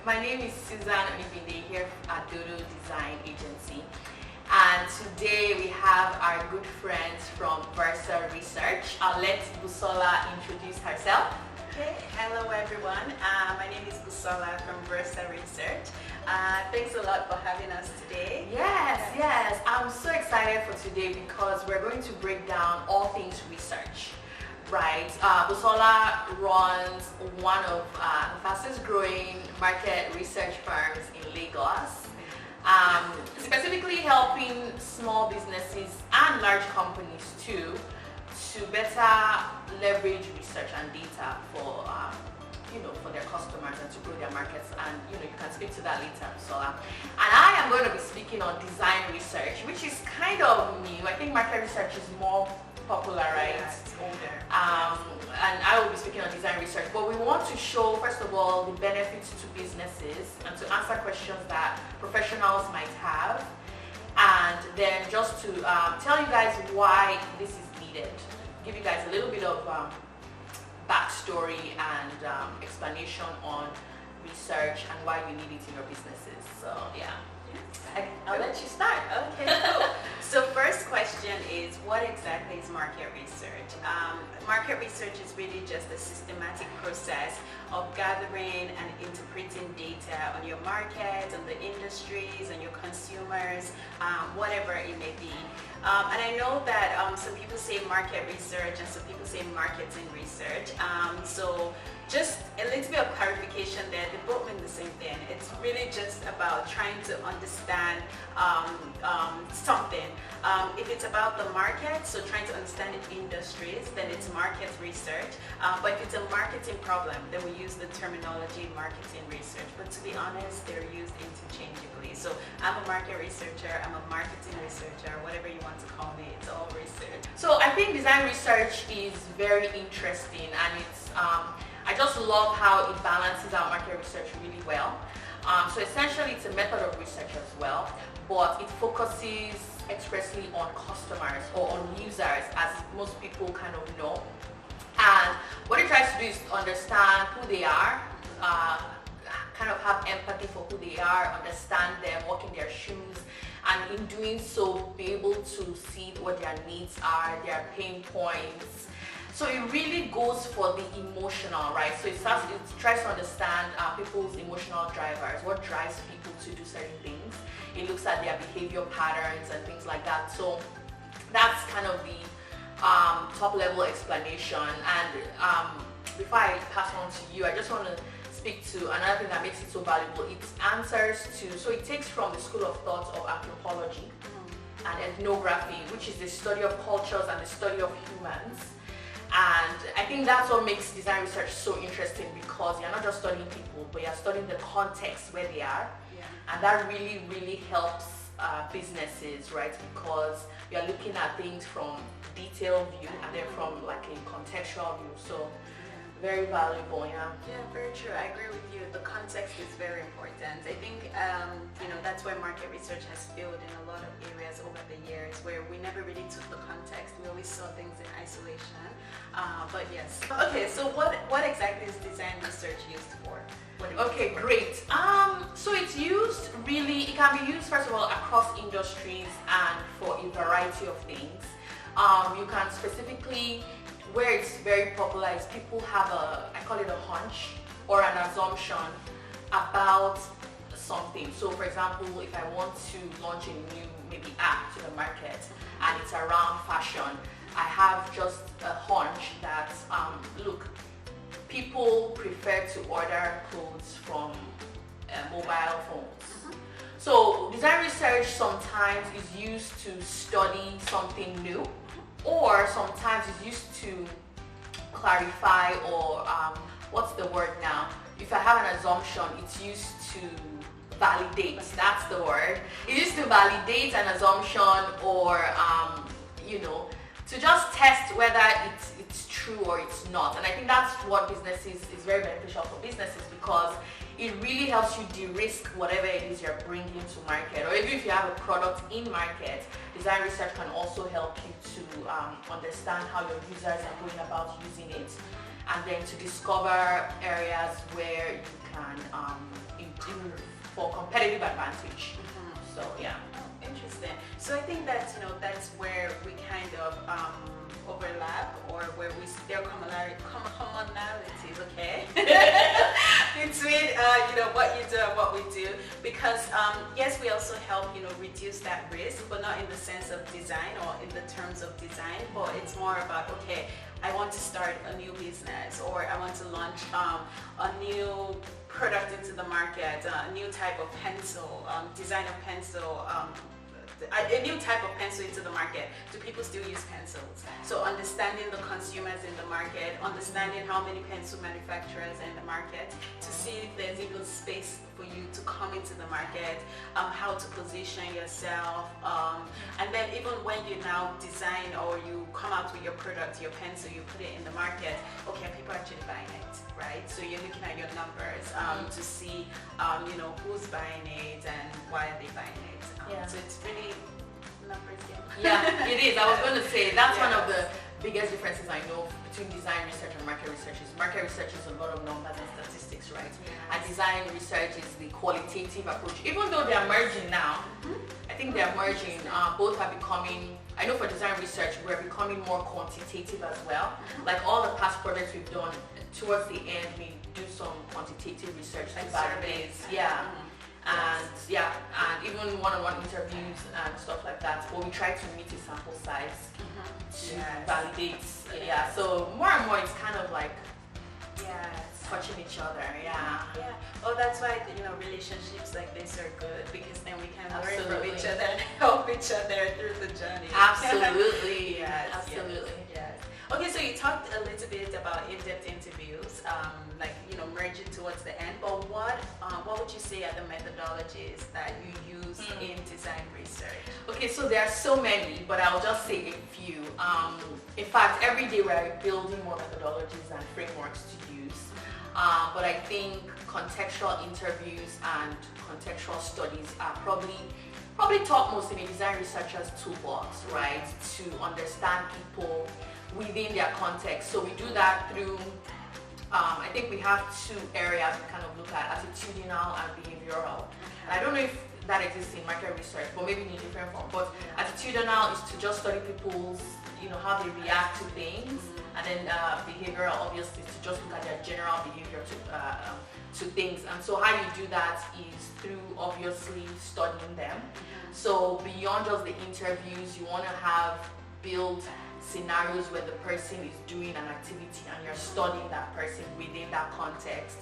My name is Susan Onibinde here at Dodo Design Agency. And today we have our good friends from Versa Research. I'll let Busola introduce herself. Okay, hello everyone. My name is Busola from Versa Research. Thanks a lot for having us today. Yes. I'm so excited for today because we're going to break down all things research. Right, Busola runs one of the fastest growing market research firms in Lagos, specifically helping small businesses and large companies too to better leverage research and data for for their customers and to grow their markets. And you can speak to that later, Busola. And I am going to be speaking on design research, which is kind of new. I think market research is more popular, right? Yeah, it's older. And I will be speaking on design research, but we want to show, first of all, the benefits to businesses and to answer questions that professionals might have, and then just to tell you guys why this is needed, give you guys a little bit of backstory and explanation on research and why you need it in your businesses. So yeah. I'll let you start. Okay, cool. So first question is, what exactly is market research? Market research is really just a systematic process of gathering and interpreting data on your market, on the industries, and your consumers, whatever it may be. And I know that some people say market research and some people say marketing research. So just a little bit of clarification there, they both mean the same thing. It's really just about trying to understand something. If it's about the market, so trying to understand the industries, then it's market research. But if it's a marketing problem, then we use the terminology marketing research. But to be honest, they're used interchangeably. So I'm a market researcher, I'm a marketing researcher, whatever you want to call me, it's all research. So I think design research is very interesting, and it's I just love how it balances our market research really well. So essentially it's a method of research as well, but it focuses expressly on customers or on users, as most people kind of know. And what it tries to do is understand who they are, kind of have empathy for who they are, understand them, walk in their shoes, and in doing so be able to see what their needs are, their pain points. So it really goes for the emotional, right? So it tries to understand people's emotional drivers, what drives people to do certain things. It looks at their behavior patterns and things like that. So that's kind of the top level explanation. And before I pass on to you, I just want to speak to another thing that makes it so valuable. It answers to, so it takes from the school of thought of anthropology and ethnography, which is the study of cultures and the study of humans. And I think that's what makes design research so interesting, because you're not just studying people, but you're studying the context where they are. Yeah. And that really, really helps businesses, right? Because you're looking at things from detailed view and then from like a contextual view. So very valuable, yeah. Yeah, very true. I agree with you. The context is very important. I think that's why market research has failed in a lot of areas over the years, where we never really took the context. We always saw things in isolation. But yes. Okay, so what exactly is design research used for? Okay, great. So it's used really, it can be used first of all across industries and for a variety of things. You can specifically, where it's very popular is people have I call it a hunch or an assumption about something. So for example, if I want to launch a new maybe app to the market and it's around fashion, I have just a hunch that, look, people prefer to order clothes from mobile phones. So design research sometimes is used to study something new, or sometimes it's used to clarify or what's the word now? If I have an assumption, it's used to validate. That's the word. It's used to validate an assumption, or to just test whether it's true or it's not. And I think that's what businesses is very beneficial for businesses, because it really helps you de-risk whatever it is you're bringing to market. Or even if you have a product in market, design research can also help you to understand how your users are going about using it, and then to discover areas where you can improve for competitive advantage. So yeah. Oh, interesting. So I think that that's where we kind of overlap, or where there are commonalities, okay, between what you do and what we do, because yes, we also help reduce that risk, but not in the sense of design or in the terms of design, but it's more about, okay, I want to start a new business, or I want to launch a new product into the market, a new type of pencil, design of pencil, a new type of pencil into the market. Do people still use pencils? So understanding the consumers in the market, understanding how many pencil manufacturers are in the market, to see if there's even space for you to come into the market, how to position yourself, and then even when you now design or you come out with your product, your pencil, you put it in the market, okay, people are actually buying it, right? So you're looking at your numbers to see who's buying it and why are they buying it. So it's really numbers game. Yeah, it is. I was going to say that's one of the biggest differences I know between design research and market research. Market research is a lot of numbers and statistics, right? And design research is the qualitative approach. Even though they are merging now, I think they are merging. Both are becoming. I know for design research, we're becoming more quantitative as well. Like all the past projects we've done, towards the end, we do some quantitative research to validate. And even one-on-one interviews and stuff like that. But we try to meet a sample size to validate. So more and more, it's kind of like touching each other. Oh, that's why relationships like this are good, because then we can learn from each other and help each other through the journey. Absolutely. Absolutely. Okay, so you talked a little bit about in-depth interviews, merging towards the end. But what would you say are the methodologies that you use in design research? Okay, so there are so many, but I'll just say a few. In fact, every day we're building more methodologies and frameworks to use. But I think contextual interviews and contextual studies are probably topmost in a design researcher's toolbox, right? To understand people within their context. So we do that through, I think we have two areas we kind of look at: attitudinal and behavioral. And I don't know if that exists in market research, but maybe in a different form. But attitudinal is to just study people's, how they react to things. And then behavioral, obviously, is to just look at their general behavior to things. And so how you do that is through, obviously, studying them. So beyond just the interviews, you want to build scenarios where the person is doing an activity and you're studying that person within that context.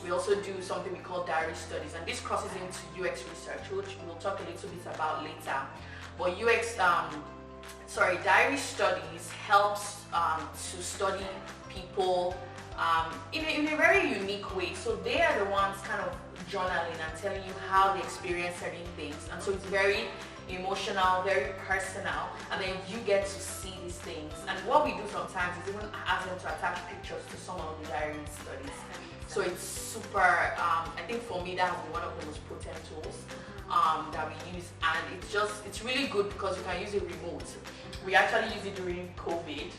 We also do something we call diary studies, and this crosses into UX research, which we'll talk a little bit about later. But diary studies helps to study people in a very unique way. So they are the ones kind of journaling and telling you how they experience certain things, and so it's very emotional, very personal, and then you get to see these things. And what we do sometimes is even ask them to attach pictures to some of the diary studies. So it's super, I think for me that has been one of the most potent tools that we use, and it's really good because you can use it remote. We actually use it during COVID.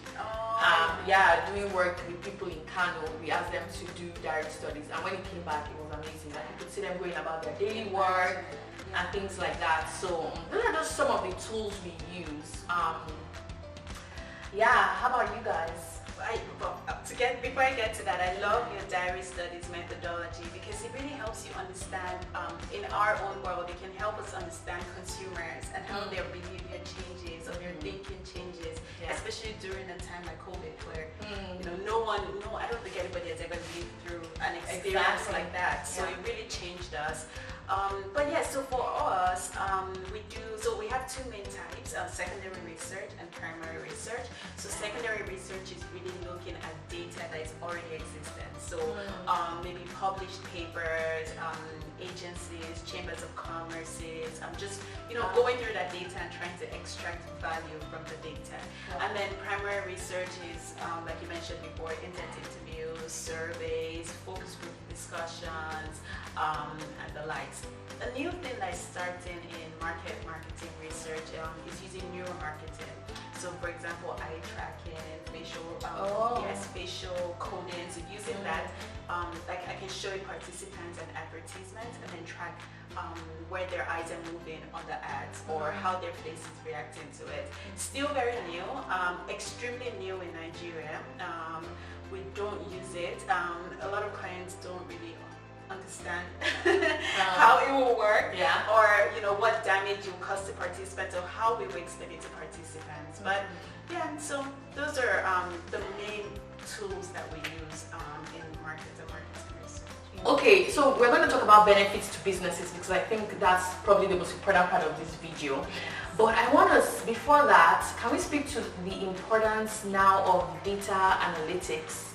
Doing work with people in Kano, we asked them to do diary studies, and when it came back, it was amazing. Like you could see them going about their daily work and things like that. So those are just some of the tools we use. How about you guys? Before I get to that, I love your diary studies methodology, because it really helps you understand, in our own world, it can help us understand consumers and how their behavior changes or their thinking changes, especially during a time like COVID, where I don't think anybody has ever lived through an experience like that. So it really changed us. So for us, we have two main types: secondary research and primary research. So secondary research is really looking at data that is already existent. So maybe published papers, agencies, chambers of commerces, just going through that data and trying to extract value from the data. And then primary research is, like you mentioned before, intent interviews, surveys, focus group discussions, and the likes. A new thing that's starting in marketing research is using neuromarketing. So, for example, eye tracking, facial coding. So, using that, like I can show participants an advertisement and then track where their eyes are moving on the ads or how their face is reacting to it. Still very new, extremely new in Nigeria. We don't use it. A lot of clients don't really understand how it will work, or what damage it will cause to participants, or how we will explain it to participants. But so those are the main tools that we use in marketing research. Okay, so we're going to talk about benefits to businesses because I think that's probably the most important part of this video. But I want us, before that, can we speak to the importance now of data analytics?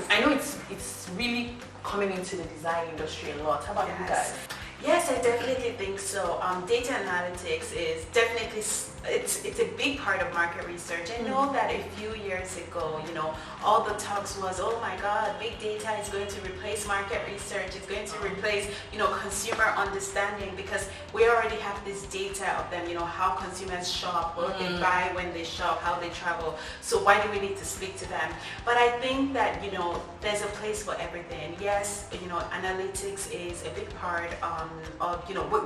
I know it's really coming into the design industry a lot. How about you guys? Yes, I definitely think so. Data analytics is definitely, it's a big part of market research. I know that a few years ago, all the talks was, oh my God, big data is going to replace market research. It's going to replace, consumer understanding, because we already have this data of them, how consumers shop, what they buy when they shop, how they travel. So why do we need to speak to them? But I think that, there's a place for everything. Yes, analytics is a big part of,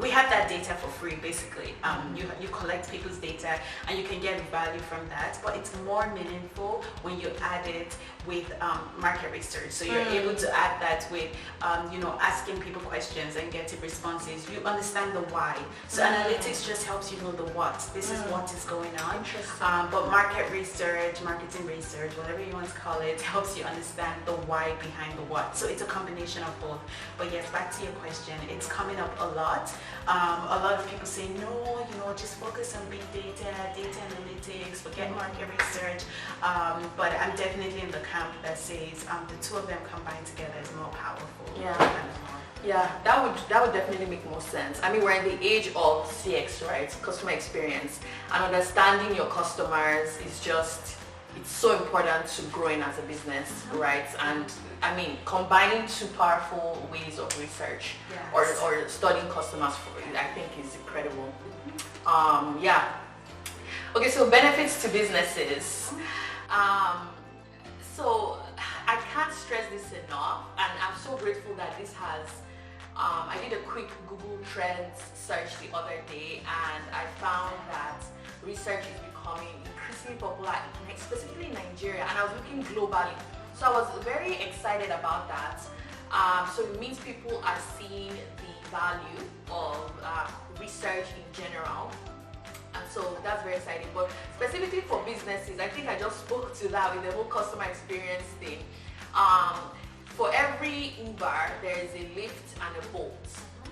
we have that data for free, basically. You collect people's data and you can get value from that, but it's more meaningful when you add it with market research. So you're able to add that with, asking people questions and getting responses. You understand the why. So analytics just helps you know the what. This is what is going on. But market research, marketing research, whatever you want to call it, helps you understand the why behind the what. So it's a combination of both. But yes, back to your question, it's coming up a lot. A lot of people say, no, just focus on big data, data analytics, forget market research. But I'm definitely in the camp that says the two of them combined together is more powerful. Yeah, that would definitely make more sense. I mean, we're in the age of CX, right? Customer experience, and understanding your customers is just, it's so important to growing as a business, right? And I mean, combining two powerful ways of research or studying customers, I think is incredible. Okay, so benefits to businesses. So I can't stress this enough, and I'm so grateful that this has, I did a quick Google Trends search the other day, and I found that research is becoming increasingly popular, specifically in Nigeria, and I was looking globally. So I was very excited about that. So it means people are seeing the value of research in general. And so that's very exciting. But specifically for businesses, I think I just spoke to that with the whole customer experience thing. For every Uber, there is a Lyft and a Bolt,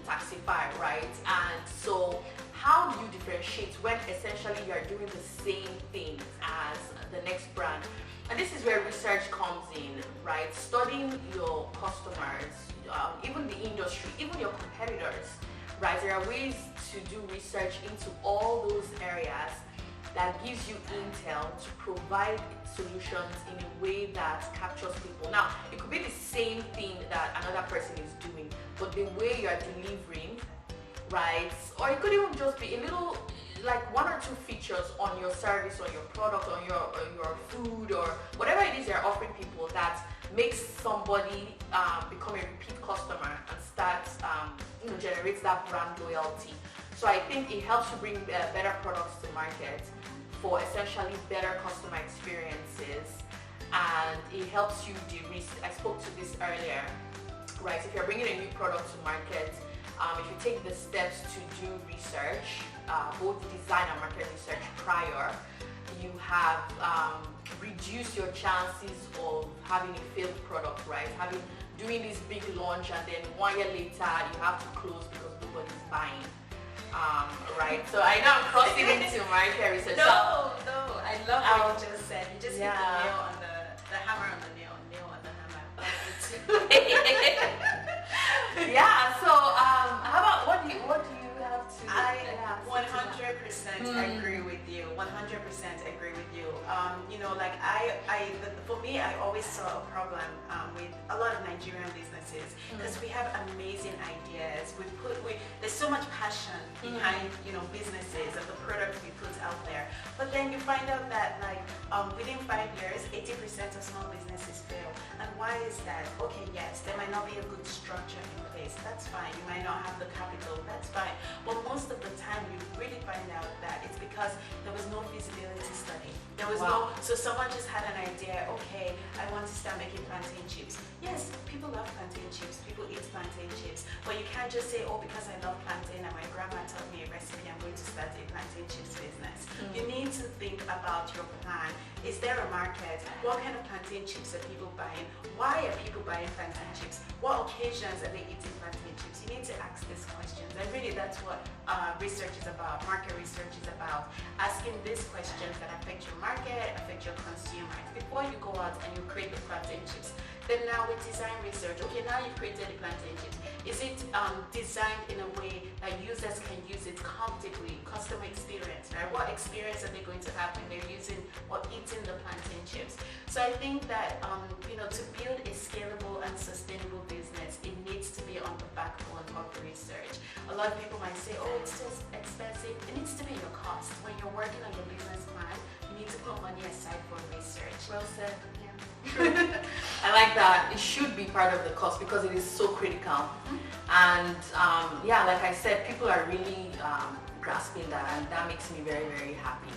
Taxify, right? And so how do you differentiate when essentially you are doing the same thing as the next brand? And this is where research comes in, right? Studying your customers, even the industry, even your competitors, right? There are ways to do research into all those areas that gives you intel to provide solutions in a way that captures people. Now, it could be the same thing that another person is doing, but the way you are delivering, right? Or it could even just be a little, like one or two features on your service, or your product, or your food, or whatever it is you're offering people that makes somebody become a repeat customer and starts, generates that brand loyalty. So I think it helps you bring better products to market for essentially better customer experiences, and it helps you de-risk. I spoke to this earlier, right? If you're bringing a new product to market, if you take the steps to do research, both design and market research prior, you have reduced your chances of having a failed product, right? Doing this big launch and then 1 year later you have to close because nobody's buying. Right? So I know I'm crossing into market research. No, I love what you just said. You just hit the nail Yeah. So how about what do you have to? I Yeah, say to that? 100% agree with you. 100% agree with you. You know, like for me, I always saw a problem with a lot of Nigerian businesses because we have amazing ideas. There's so much passion behind businesses and the products we put out there. But then you find out that within 5 years, 80% of small businesses fail. And why is that? Okay, yes, there might not be a good structure in place. That's fine. You might not have the capital. That's fine. But most of the time, you really find out that it's because there was no feasibility study. There was so someone just had an idea. Okay, I want to start making plantain chips. Yes, people love plantain chips. People eat plantain chips. But you can't just say, oh, because I love plantain and my grandma taught me a recipe, I'm going to start a plantain chips business. You need to think about your plan. Is there a market? What kind of plantain chips are people buying? Why are people buying plantain chips? What occasions are they eating plantain chips? You need to ask these questions. And really that's what research is about, market research is about. Asking these questions that affect your market, affect your consumers. Before you go out and you create the plantain chips, then now with design research, okay, now you've created the plantain chips. Is it designed in a way that users can use it comfortably, customer experience, right? What experience are they going to have when they're using or eating the plantain chips? So I think that, to build a scalable and sustainable business, it needs to be on the backbone of research. A lot of people might say, oh, it's too expensive. It needs to be your cost. When you're working on your business plan, you need to put money aside for research. Well said. I like that. It should be part of the cost because it is so critical. And yeah, like I said, people are really grasping that, and that makes me very, very happy.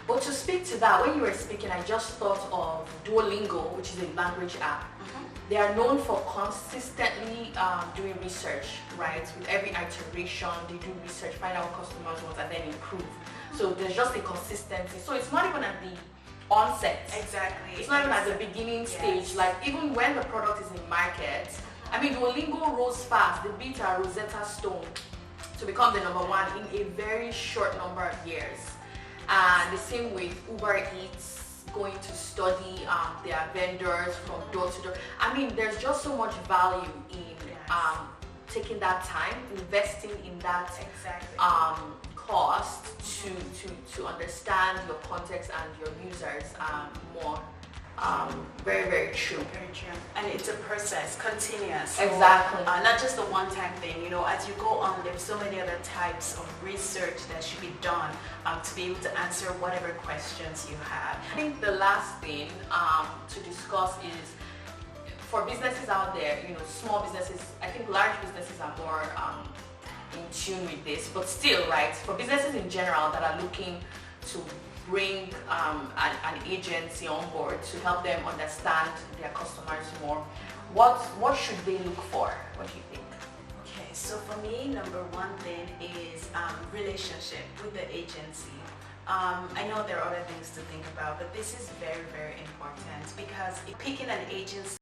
But to speak to that, when you were speaking, I just thought of Duolingo, which is a language app. They are known for consistently doing research, right? With every iteration, they do research, find out what customers want, and then improve. So there's just a consistency. So it's not even at the onset. Exactly. It's not even at the beginning stage. Like even when the product is in market, I mean, Duolingo rose fast. They beat our Rosetta Stone to become the #1 in a very short number of years. And the same with Uber Eats, going to study their vendors from door to door. I mean, there's just so much value in taking that time, investing in that cost to understand your context and your users more. Very, very true. Very true. And it's a process, continuous. So, Exactly. not just a one-time thing. You know, as you go on, there's so many other types of research that should be done to be able to answer whatever questions you have. I think the last thing to discuss is for businesses out there, small businesses, I think large businesses are more in tune with this, but still, right, for businesses in general that are looking to bring an agency on board to help them understand their customers more, what should they look for? What do you think? Okay, so for me, number one thing is relationship with the agency. I know there are other things to think about, but this is very, very important because picking an agency